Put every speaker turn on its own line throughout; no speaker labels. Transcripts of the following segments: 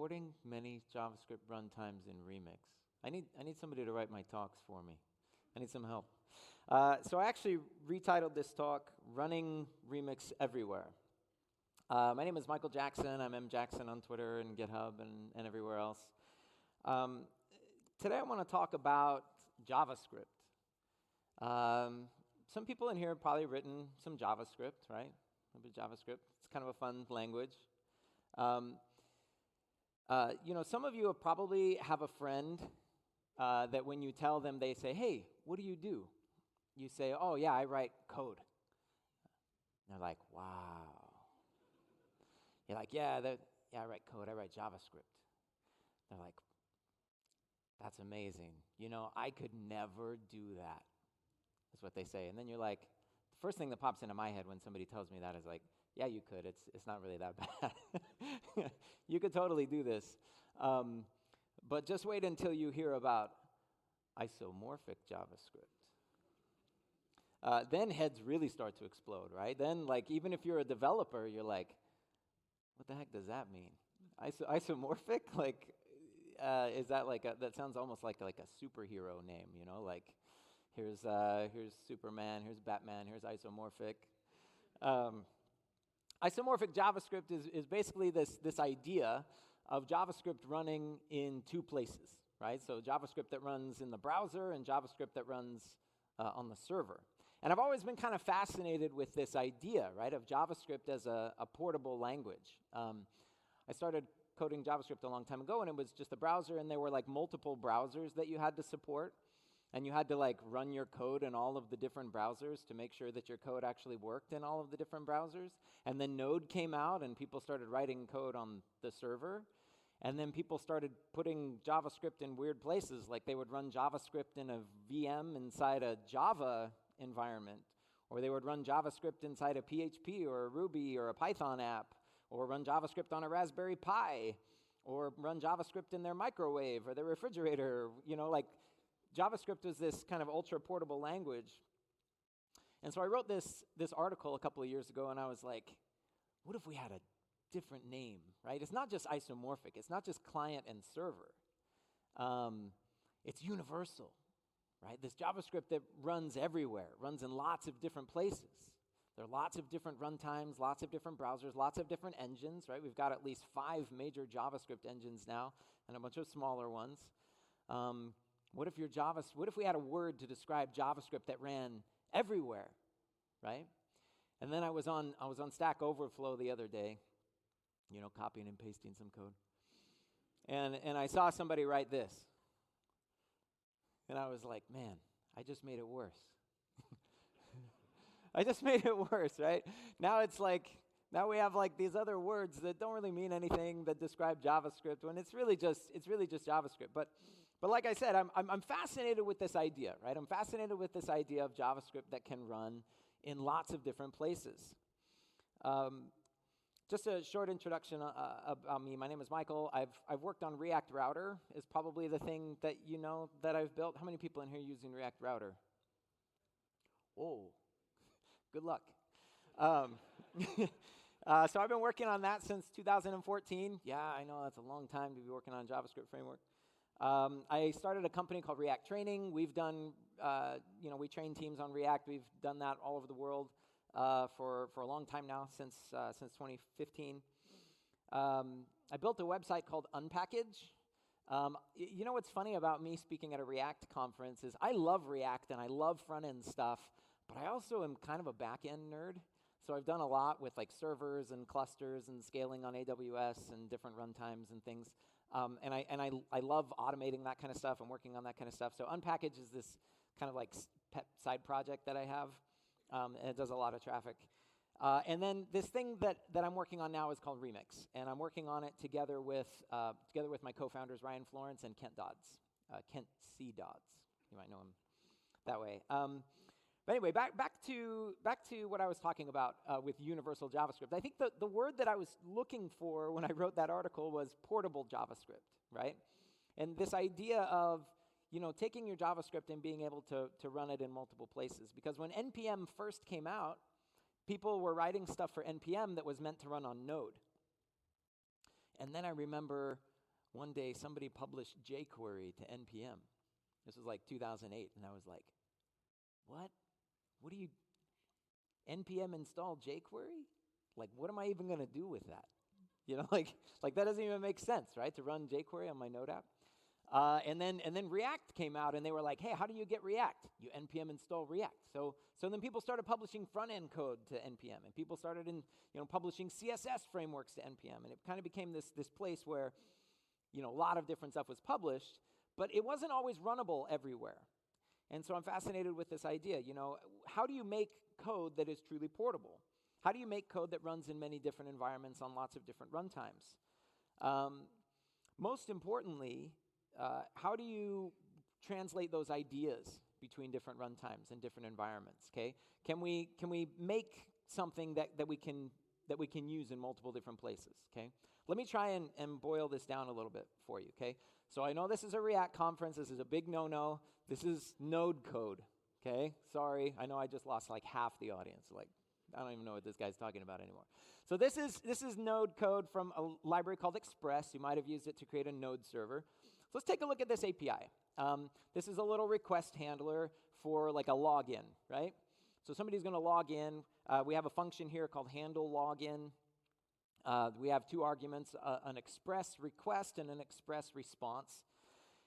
supporting many JavaScript runtimes in Remix. I need somebody to write my talks for me. I need some help. So I actually retitled this talk, Running Remix Everywhere. My name is Michael Jackson. I'm mjackson on Twitter and GitHub and everywhere else. Today I want to talk about JavaScript. Some people in here have probably written some JavaScript, right? A bit of JavaScript. It's kind of a fun language. Some of you probably have a friend that when you tell them, they say, "Hey, what do?" You say, "Oh, yeah, I write code." And they're like, "Wow." You're like, yeah, I write code. I write JavaScript." They're like, "That's amazing. I could never do that." That's what they say. And then you're like, the first thing that pops into my head when somebody tells me that is like, yeah, you could. It's not really that bad. You could totally do this. But just wait until you hear about isomorphic JavaScript. Then heads really start to explode, right? Then, even if you're a developer, you're like, what the heck does that mean? Isomorphic? Is that that sounds almost like a superhero name, here's Superman, here's Batman, here's isomorphic. Isomorphic JavaScript is basically this idea of JavaScript running in two places, right? So JavaScript that runs in the browser and JavaScript that runs on the server. And I've always been kind of fascinated with this idea, right, of JavaScript as a portable language. I started coding JavaScript a long time ago, and it was just a browser, and there were multiple browsers that you had to support. And you had to run your code in all of the different browsers to make sure that your code actually worked in all of the different browsers. And then Node came out and people started writing code on the server. And then people started putting JavaScript in weird places, like they would run JavaScript in a VM inside a Java environment, or they would run JavaScript inside a PHP or a Ruby or a Python app, or run JavaScript on a Raspberry Pi, or run JavaScript in their microwave or their refrigerator, JavaScript was this kind of ultra-portable language. And so I wrote this article a couple of years ago, and I was like, what if we had a different name, right? It's not just isomorphic. It's not just client and server. It's universal, right? This JavaScript that runs everywhere, runs in lots of different places. There are lots of different runtimes, lots of different browsers, lots of different engines, right? We've got at least 5 major JavaScript engines now and a bunch of smaller ones. What if we had a word to describe JavaScript that ran everywhere, right? And then I was on Stack Overflow the other day, copying and pasting some code. And I saw somebody write this. And I was like, man, I just made it worse. I just made it worse, right? Now now we have these other words that don't really mean anything that describe JavaScript when it's really just JavaScript. But like I said, I'm fascinated with this idea, right? I'm fascinated with this idea of JavaScript that can run in lots of different places. Just a short introduction about me. My name is Michael. I've worked on React Router. Is probably the thing that that I've built. How many people in here are using React Router? Oh, good luck. So I've been working on that since 2014. Yeah, I know that's a long time to be working on a JavaScript framework. I started a company called React Training. We've done, we train teams on React. We've done that all over the world for a long time now, since 2015. I built a website called Unpackage. What's funny about me speaking at a React conference is I love React and I love front-end stuff, but I also am kind of a back-end nerd. So I've done a lot with servers and clusters and scaling on AWS and different runtimes and things. And I love automating that kind of stuff and working on that kind of stuff. So Unpackage is this kind of pet side project that I have, and it does a lot of traffic. And then this thing that I'm working on now is called Remix, and I'm working on it together with my co-founders Ryan Florence and Kent Dodds, Kent C. Dodds. You might know him that way. But anyway, back to what I was talking about with universal JavaScript. I think the word that I was looking for when I wrote that article was portable JavaScript, right? And this idea of taking your JavaScript and being able to run it in multiple places. Because when NPM first came out, people were writing stuff for NPM that was meant to run on Node. And then I remember one day somebody published jQuery to NPM. This was like 2008, and I was like, what? What do you, NPM install jQuery? Like, what am I even going to do with that? You know, like that doesn't even make sense, right, to run jQuery on my Node app. And then React came out, and they were like, hey, how do you get React? You NPM install React. So then people started publishing front-end code to NPM, and people started publishing CSS frameworks to NPM, and it kind of became this place where, a lot of different stuff was published, but it wasn't always runnable everywhere. And so I'm fascinated with this idea, how do you make code that is truly portable? How do you make code that runs in many different environments on lots of different runtimes? Most importantly, how do you translate those ideas between different runtimes and different environments? Okay, can we make something that we can use in multiple different places? Okay, let me try and boil this down a little bit for you. Okay, so I know this is a React conference. This is a big no-no. This is Node code. Okay, sorry, I know I just lost like half the audience. Like, I don't even know what this guy's talking about anymore. So this is Node code from a library called Express. You might have used it to create a Node server. So let's take a look at this API. This is a little request handler for like a login, right? So somebody's going to log in. We have a function here called handle login. We have two arguments, an express request and an express response.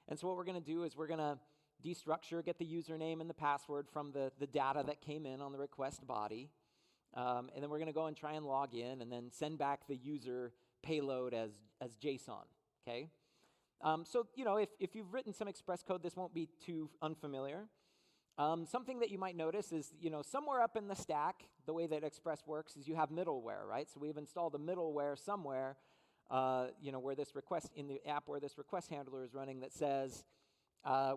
And so what we're going to do is we're going to destructure, get the username and the password from the data that came in on the request body. And then we're going to go and try and log in and then send back the user payload as JSON, okay? So, if you've written some Express code, this won't be too unfamiliar. Something that you might notice is, somewhere up in the stack, the way that Express works is you have middleware, right? So we've installed a middleware somewhere, where this request, in the app where this request handler is running that says,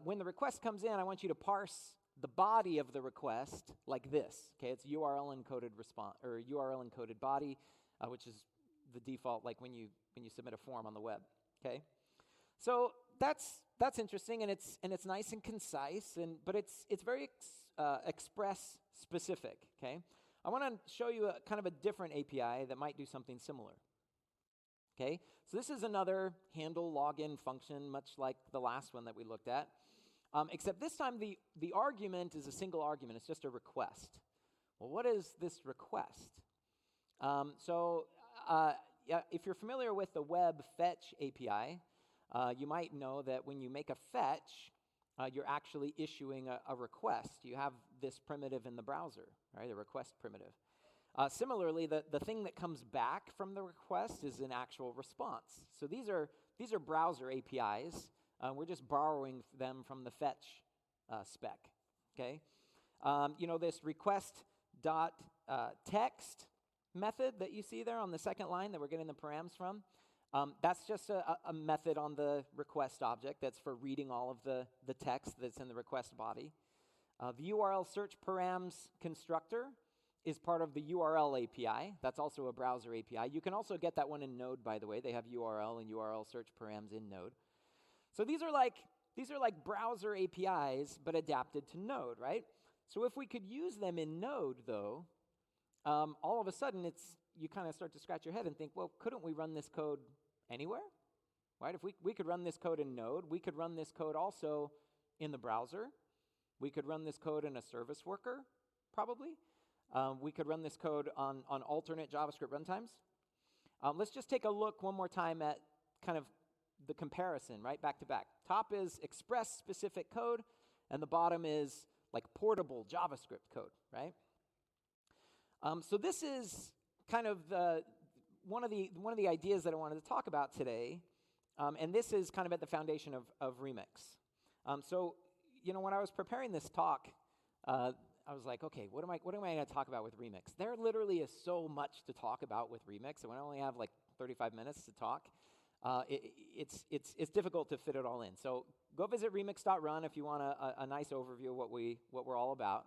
when the request comes in, I want you to parse the body of the request like this, okay? It's URL encoded response, or URL encoded body, which is the default, like when you submit a form on the web, okay? So that's interesting, and it's nice and concise, but it's very Express specific. Okay, I want to show you a kind of a different API that might do something similar. Okay, so this is another handle login function, much like the last one that we looked at, except this time the argument is a single argument. It's just a request. Well, what is this request? Yeah, if you're familiar with the web fetch API. You might know that when you make a fetch, you're actually issuing a request. You have this primitive in the browser, right? The request primitive. Similarly, the thing that comes back from the request is an actual response. So these are browser APIs. We're just borrowing them from the fetch spec. Okay, this request dot text method that you see there on the second line that we're getting the params from. That's just a method on the request object that's for reading all of the text that's in the request body. The URL search params constructor is part of the URL API. That's also a browser API. You can also get that one in Node, by the way. They have URL and URL search params in Node. So these are like browser APIs, but adapted to Node, right? So if we could use them in Node, though, all of a sudden you kind of start to scratch your head and think, well, couldn't we run this code anywhere? Right? If we could run this code in Node, we could run this code also in the browser. We could run this code in a service worker, probably. We could run this code on alternate JavaScript runtimes. Let's just take a look one more time at kind of the comparison, right, back to back. Top is Express-specific code, and the bottom is like portable JavaScript code, right? So this is kind of one of the ideas that I wanted to talk about today, and this is kind of at the foundation of Remix. So when I was preparing this talk, I was like, okay, what am I going to talk about with Remix? There literally is so much to talk about with Remix, and when I only have like 35 minutes to talk, it's difficult to fit it all in. So go visit remix.run if you want a nice overview of what we're all about.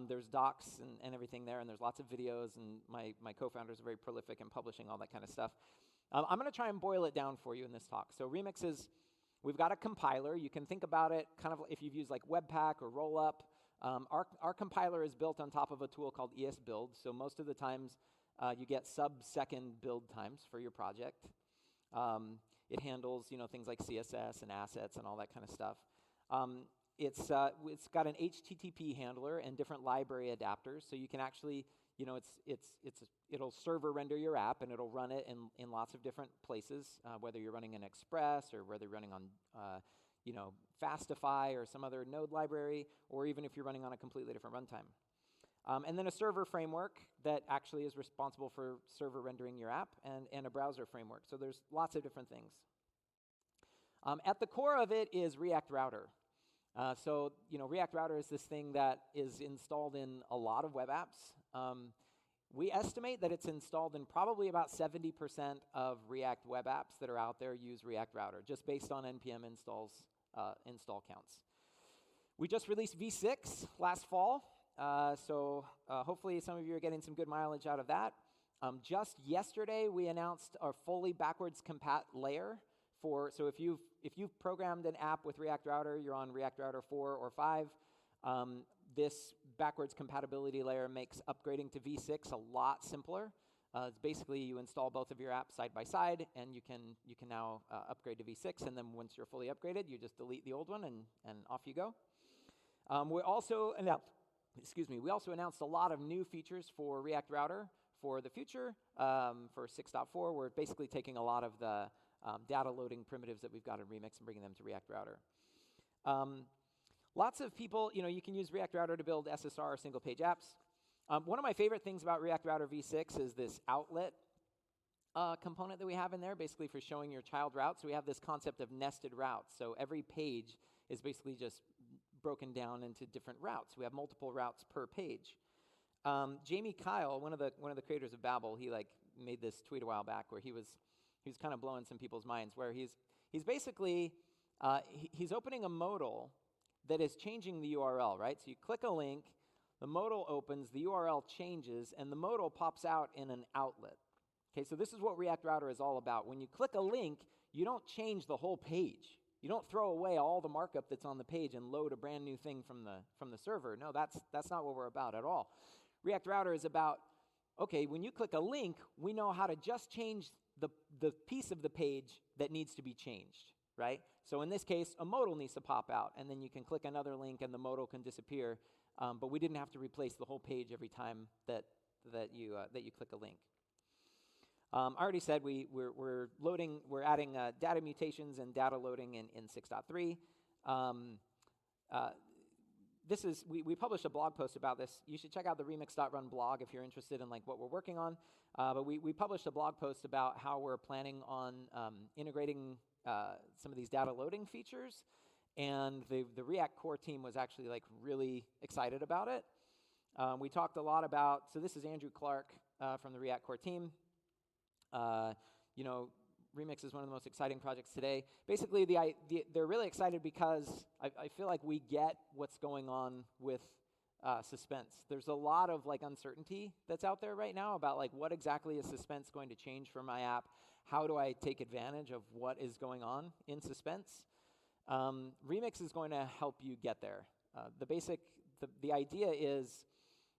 There's docs and everything there, and there's lots of videos, and my co-founders are very prolific in publishing all that kind of stuff. I'm going to try and boil it down for you in this talk. So Remix is, we've got a compiler. You can think about it kind of if you've used like Webpack or Rollup. Our compiler is built on top of a tool called ESBuild, so most of the times you get sub-second build times for your project. It handles, things like CSS and assets and all that kind of stuff. It's got an HTTP handler and different library adapters, so you can actually, it'll server render your app and it'll run it in lots of different places, whether you're running an Express or whether you're running on, Fastify or some other node library, or even if you're running on a completely different runtime. And then a server framework that actually is responsible for server rendering your app, and a browser framework. So there's lots of different things. At the core of it is React Router. So React Router is this thing that is installed in a lot of web apps. We estimate that it's installed in probably about 70% of React web apps that are out there use React Router, just based on NPM install counts. We just released v6 last fall, so hopefully some of you are getting some good mileage out of that. Just yesterday, we announced our fully backwards compat layer so if you've programmed an app with React Router, you're on React Router 4 or 5. This backwards compatibility layer makes upgrading to v6 a lot simpler. It's basically you install both of your apps side by side, and you can now upgrade to v6. And then once you're fully upgraded, you just delete the old one, and off you go. We also announced a lot of new features for React Router for the future. For 6.4, we're basically taking a lot of the data loading primitives that we've got in Remix and bringing them to React Router. Lots of people, you can use React Router to build SSR or single-page apps. One of my favorite things about React Router v6 is this outlet component that we have in there, basically for showing your child routes. So we have this concept of nested routes. So every page is basically just broken down into different routes. We have multiple routes per page. Jamie Kyle, one of the creators of Babel, he made this tweet a while back where he was kind of blowing some people's minds, where he's basically he's opening a modal that is changing the URL, right? So you click a link, the modal opens, the URL changes, and the modal pops out in an outlet. Okay, so this is what React Router is all about. When you click a link, you don't change the whole page. You don't throw away all the markup that's on the page and load a brand new thing from the server. No, that's not what we're about at all. React Router is about, okay, when you click a link, we know how to just change the piece of the page that needs to be changed, right? So in this case, a modal needs to pop out, and then you can click another link and the modal can disappear, but we didn't have to replace the whole page every time that you click a link. I already said we're adding data mutations and data loading in 6.3. We published a blog post about this. You should check out the remix.run blog if you're interested in what we're working on. But we published a blog post about how we're planning on integrating some of these data loading features, and the React core team was actually really excited about it. We talked a lot about, so this is Andrew Clark from the React core team. Remix is one of the most exciting projects today. Basically, they're really excited because I feel like we get what's going on with suspense. There's a lot of uncertainty that's out there right now about what exactly is suspense going to change for my app. How do I take advantage of what is going on in suspense? Remix is going to help you get there. The idea is,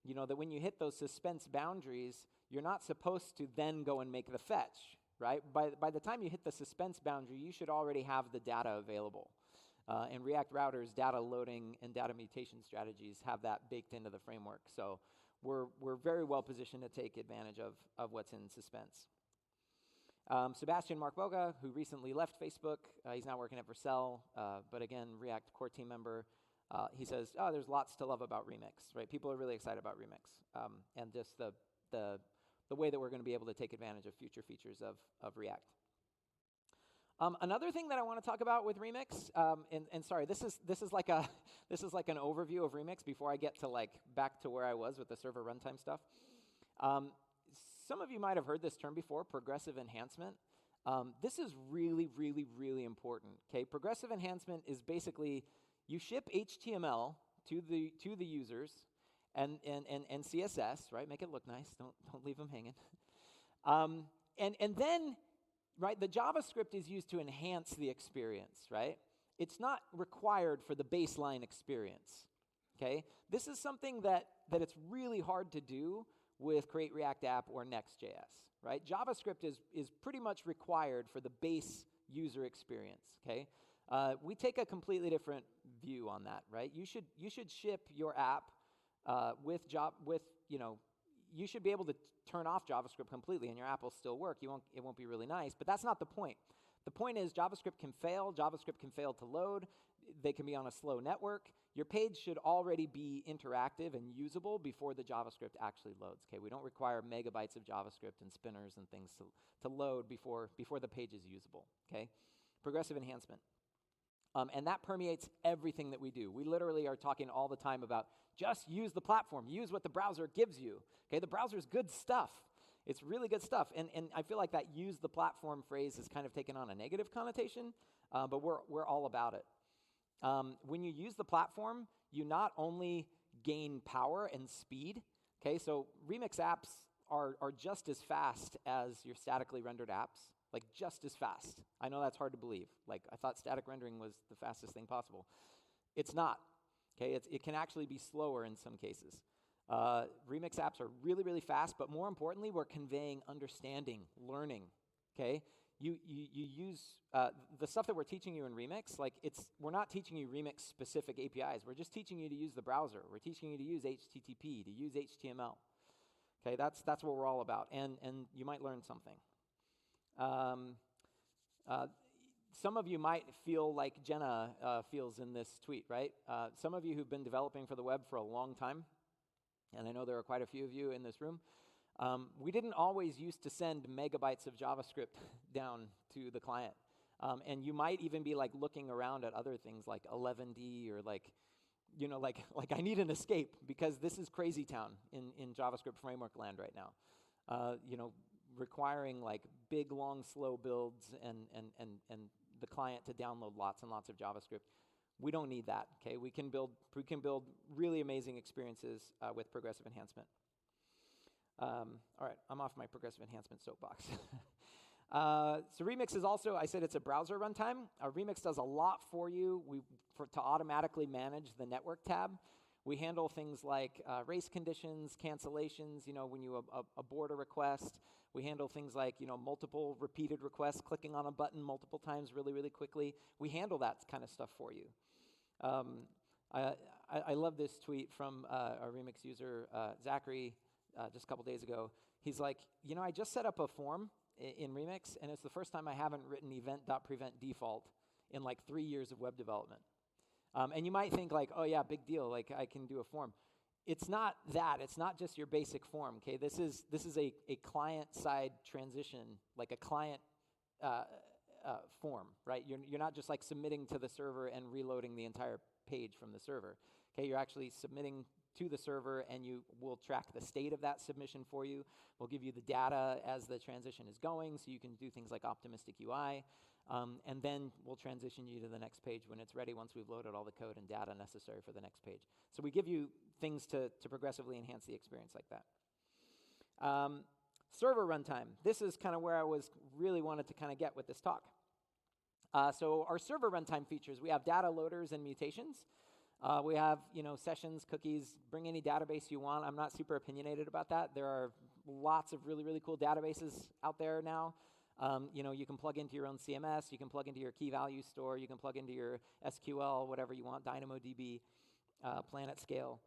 that when you hit those suspense boundaries, you're not supposed to then go and make the fetch, right? By the time you hit the suspense boundary, you should already have the data available. And React Router's data loading and data mutation strategies have that baked into the framework. So we're very well positioned to take advantage of what's in suspense. Sebastian Markboga, who recently left Facebook, he's now working at Vercel, but again, React core team member. He says, there's lots to love about Remix, right? People are really excited about Remix, and just the way that we're going to be able to take advantage of future features of React. Another thing that I want to talk about with Remix, and sorry, this is like an overview of Remix before I get to back to where I was with the server runtime stuff. Some of you might have heard this term before, progressive enhancement. This is really, really, really important. Okay, progressive enhancement is basically you ship HTML to the users and CSS, right? Make it look nice. Don't leave them hanging. And then, right, the JavaScript is used to enhance the experience, right? It's not required for the baseline experience. Okay, this is something that it's really hard to do with Create React App or Next.js. right? JavaScript is pretty much required for the base user experience, okay? We take a completely different view on that, right? You should ship your app you should be able to turn off JavaScript completely and your app will still work. It won't be really nice, but that's not the point. The point is JavaScript can fail. JavaScript can fail to load. They can be on a slow network. Your page should already be interactive and usable before the JavaScript actually loads. Okay, we don't require megabytes of JavaScript and spinners and things to load before the page is usable. Okay, progressive enhancement. And that permeates everything that we do. We literally are talking all the time about just use the platform, use what the browser gives you. Okay, the browser's good stuff. It's really good stuff. And I feel like that use the platform phrase is kind of taken on a negative connotation, but we're all about it. When you use the platform, you not only gain power and speed. Okay, so Remix apps are just as fast as your statically rendered apps. Like just as fast. I know that's hard to believe. Like I thought static rendering was the fastest thing possible. It's not. Okay, it can actually be slower in some cases. Remix apps are really, really fast, but more importantly, we're conveying understanding, learning. Okay, you use the stuff that we're teaching you in Remix. Like we're not teaching you Remix specific APIs. We're just teaching you to use the browser. We're teaching you to use HTTP, to use HTML. Okay, that's what we're all about, and you might learn something. Some of you might feel like Jenna feels in this tweet, right? Some of you who've been developing for the web for a long time, and I know there are quite a few of you in this room, we didn't always used to send megabytes of JavaScript down to the client. And you might even be like looking around at other things like 11D or like I need an escape because this is crazy town in JavaScript framework land right now. Requiring like big, long, slow builds and the client to download lots and lots of JavaScript. We don't need that. Okay, we can build really amazing experiences with progressive enhancement. All right, I'm off my progressive enhancement soapbox. So Remix is also, I said it's a browser runtime. Remix does a lot for you to automatically manage the network tab. We handle things like race conditions, cancellations, when you abort a request. We handle things like, multiple repeated requests, clicking on a button multiple times really, really quickly. We handle that kind of stuff for you. I love this tweet from our Remix user, Zachary, just a couple days ago. He's like, I just set up a form in Remix, and it's the first time I haven't written event.prevent default in like 3 years of web development. And you might think like, oh yeah, big deal, like I can do a form. It's not that. It's not just your basic form, okay? This is a client-side transition, like a client form, right? You're not just like submitting to the server and reloading the entire page from the server, okay? You're actually submitting to the server, and you will track the state of that submission for you. We'll give you the data as the transition is going, so you can do things like optimistic UI. And then we'll transition you to the next page when it's ready once we've loaded all the code and data necessary for the next page. So we give you things to progressively enhance the experience like that. Server runtime. This is kind of where I really wanted to kind of get with this talk. So our server runtime features, we have data loaders and mutations. We have sessions, cookies, bring any database you want. I'm not super opinionated about that. There are lots of really, really cool databases out there now. You can plug into your own CMS, you can plug into your key value store, you can plug into your SQL, whatever you want, DynamoDB, Planet Scale,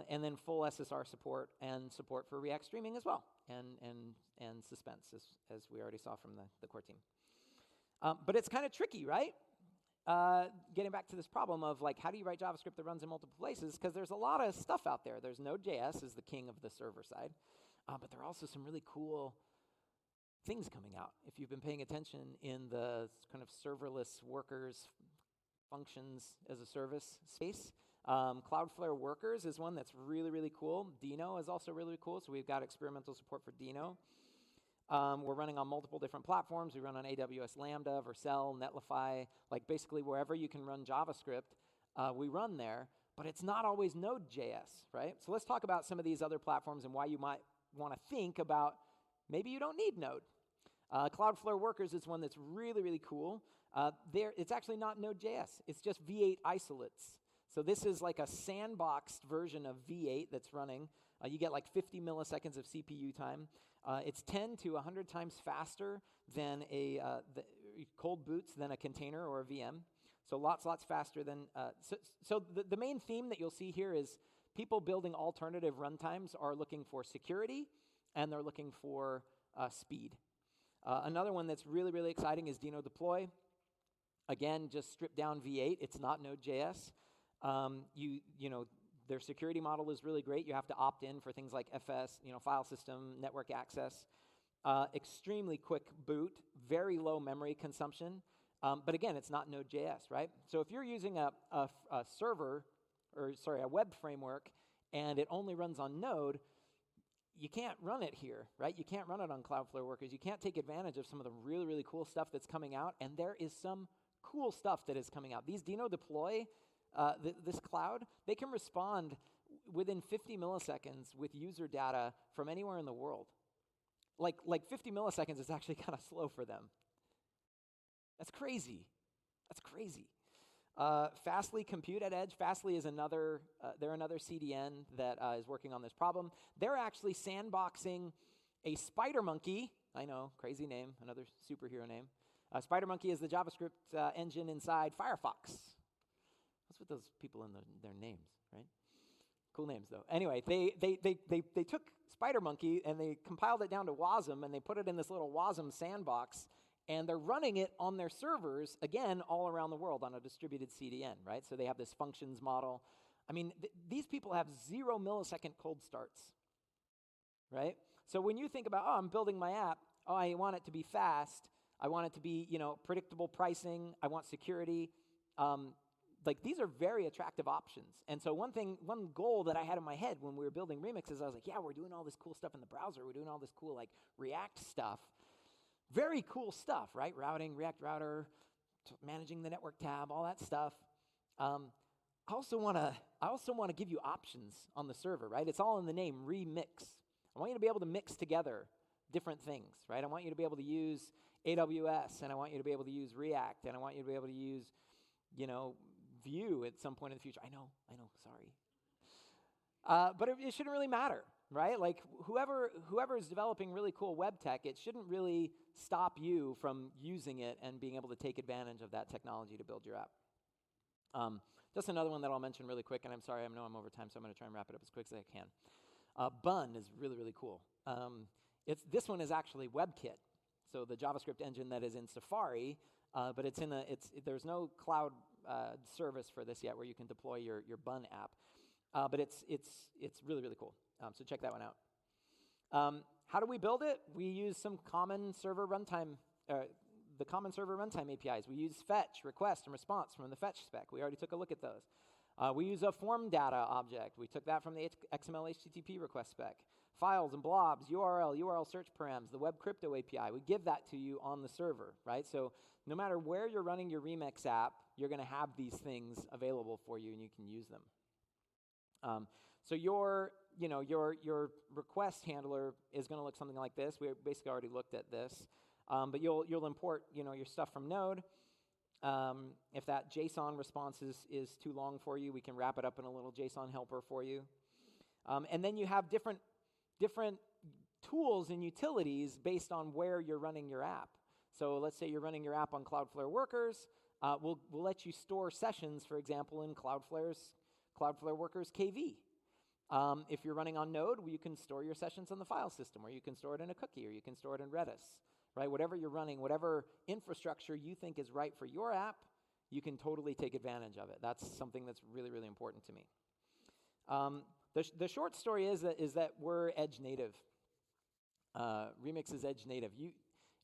and then full SSR support and support for React streaming as well, and suspense, as we already saw from the core team. But it's kind of tricky, right? Getting back to this problem of like, how do you write JavaScript that runs in multiple places? Because there's a lot of stuff out there. There's Node.js is the king of the server side, but there are also some really cool things coming out. If you've been paying attention in the kind of serverless workers, functions as a service space, Cloudflare Workers is one that's really, really cool. Dino is also really cool, so we've got experimental support for Dino. We're running on multiple different platforms. We run on AWS Lambda, Vercel, Netlify, like basically wherever you can run JavaScript, we run there, but it's not always Node.js, right? So let's talk about some of these other platforms and why you might want to think about maybe you don't need Node. Cloudflare Workers is one that's really, really cool. It's actually not Node.js. It's just V8 isolates. So this is like a sandboxed version of V8 that's running. You get like 50 milliseconds of CPU time. It's 10 to 100 times faster than cold boots than a container or a VM. So lots faster than, so the main theme that you'll see here is people building alternative runtimes are looking for security and they're looking for speed. Another one that's really, really exciting is Deno deploy. Again, just strip down V8. It's not Node.js. You know, their security model is really great. You have to opt in for things like FS, file system, network access. Extremely quick boot, very low memory consumption. But again, it's not Node.js, right? So if you're using a web framework, and it only runs on Node, you can't run it here, right? You can't run it on Cloudflare Workers. You can't take advantage of some of the really, really cool stuff that's coming out, and there is some cool stuff that is coming out. These Deno deploy, this cloud, they can respond within 50 milliseconds with user data from anywhere in the world. Like 50 milliseconds is actually kind of slow for them. That's crazy. That's crazy. Fastly compute at edge. Fastly is another CDN that is working on this problem. They're actually sandboxing a spider monkey. I know, crazy name, another superhero name. Spider monkey is the JavaScript engine inside Firefox. What's with those people in their names, right? Cool names, though. Anyway, they took Spider Monkey and they compiled it down to WASM and they put it in this little WASM sandbox, and they're running it on their servers, again, all around the world on a distributed CDN, right? So they have this functions model. I mean, these people have 0 millisecond cold starts, right? So when you think about, oh, I'm building my app, oh, I want it to be fast, I want it to be, predictable pricing, I want security, like these are very attractive options. And so one goal that I had in my head when we were building Remix is I was like, yeah, we're doing all this cool stuff in the browser. We're doing all this cool like React stuff. Very cool stuff, right? Routing, React router, managing the network tab, all that stuff. I also want to give you options on the server, right? It's all in the name, remix. I want you to be able to mix together different things, right? I want you to be able to use AWS, and I want you to be able to use React, and I want you to be able to use, Vue at some point in the future. I know, sorry. But it shouldn't really matter, right? Like whoever is developing really cool web tech, it shouldn't really stop you from using it and being able to take advantage of that technology to build your app. Just another one that I'll mention really quick, and I'm sorry, I know I'm over time, so I'm going to try and wrap it up as quick as I can. Bun is really, really cool. This one is actually WebKit, so the JavaScript engine that is in Safari, but there's no cloud service for this yet where you can deploy your Bun app. But it's really, really cool. So check that one out. How do we build it? We use some common server runtime, the common server runtime APIs. We use fetch, request, and response from the fetch spec. We already took a look at those. We use a form data object. We took that from the XML HTTP request spec. Files and blobs, URL search params, the web crypto API. We give that to you on the server, right? So no matter where you're running your Remix app, you're going to have these things available for you, and you can use them. So your request handler is going to look something like this. We basically already looked at this, but you'll import your stuff from Node. If that JSON response is too long for you, we can wrap it up in a little JSON helper for you. And then you have different tools and utilities based on where you're running your app. So let's say you're running your app on Cloudflare Workers. We'll let you store sessions, for example, in Cloudflare Workers KV. If you're running on Node, you can store your sessions on the file system, or you can store it in a cookie, or you can store it in Redis, right? Whatever you're running, whatever infrastructure you think is right for your app, you can totally take advantage of it. That's something that's really, really important to me. The short story is that we're edge native. Remix is edge native.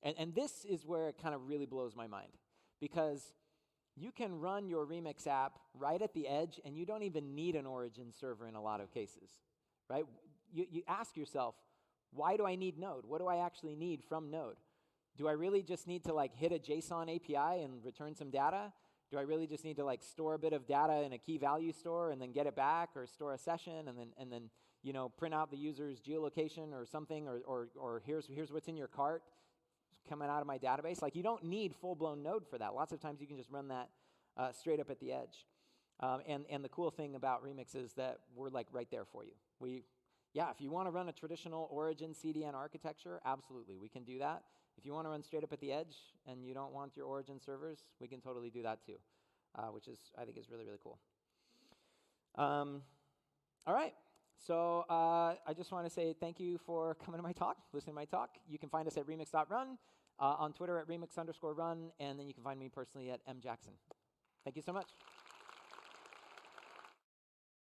And this is where it kind of really blows my mind, because you can run your Remix app right at the edge, and you don't even need an origin server in a lot of cases, right? You ask yourself, why do I need Node? What do I actually need from Node? Do I really just need to hit a JSON API and return some data? Do I really just need to store a bit of data in a key value store and then get it back, or store a session and then print out the user's geolocation or something, or here's what's in your cart coming out of my database? You don't need full-blown Node for that. Lots of times you can just run that straight up at the edge. And the cool thing about Remix is that we're right there for you. yeah, if you want to run a traditional origin CDN architecture, absolutely, we can do that. If you want to run straight up at the edge and you don't want your origin servers, we can totally do that too, which is, I think, is really, really cool. All right. So I just want to say thank you for coming to my talk, listening to my talk. You can find us at remix.run, on Twitter at remix_run, and then you can find me personally at mjackson. Thank you so much.